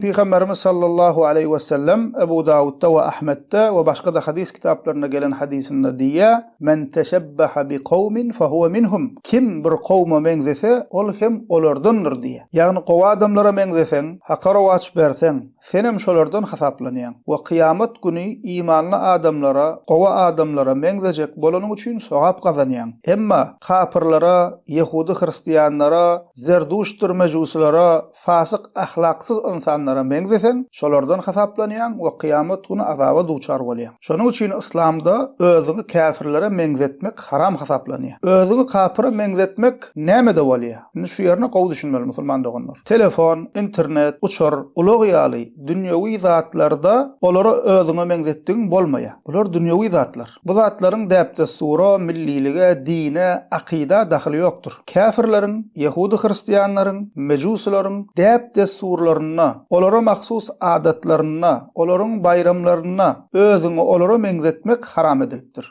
Peygamberimiz sallallahu aleyhi ve sellem Ebu Davud'da ve Ahmet'te ve başka da hadis kitaplarına gelen hadisinde diye men teşebbaha bi kavmin fehuve minhum. Kim bir kavma menzese ol hem olardandır diye. Yani kova adamlara menzesen, hakara vaç bersen, senem şolardan hasaplanayan. Ve kıyamet günü imanlı adamlara, kova adamlara menzecek bolanın için sevap kazanayan. Emma kafirlara, Yahudi Hristiyanlara, Zerduştur mecusulara, fasık ahlaksız insanlara mengzesen, şolardan hasaplanayan ve kıyamet günü azaba duçar bolýan. Şonuň üçin İslamda özüňi kafirlere mengzetmek haram hasaplanýar. Özüňi kafira mengzetmek näme-de bolýar? Indi şu ýerine gowy düşünmeli musulman doganlar. Telefon, internet, uçur, ulug ýaly dünýäwi zatlarda olara özüňi mengzetdiň bolmaýar. Bular dünýäwi zatlar. Bu zatlaryň däpde sura, millilige, dine, akida dahyly ýokdur. Kafirleriň, Yahudi Hristiyanlaryň, mecusularyň däpde surlaryna, olara mahsus adatlaryna, olaryň bayramlaryna özüňi olara mengzetmek haram edilipdir.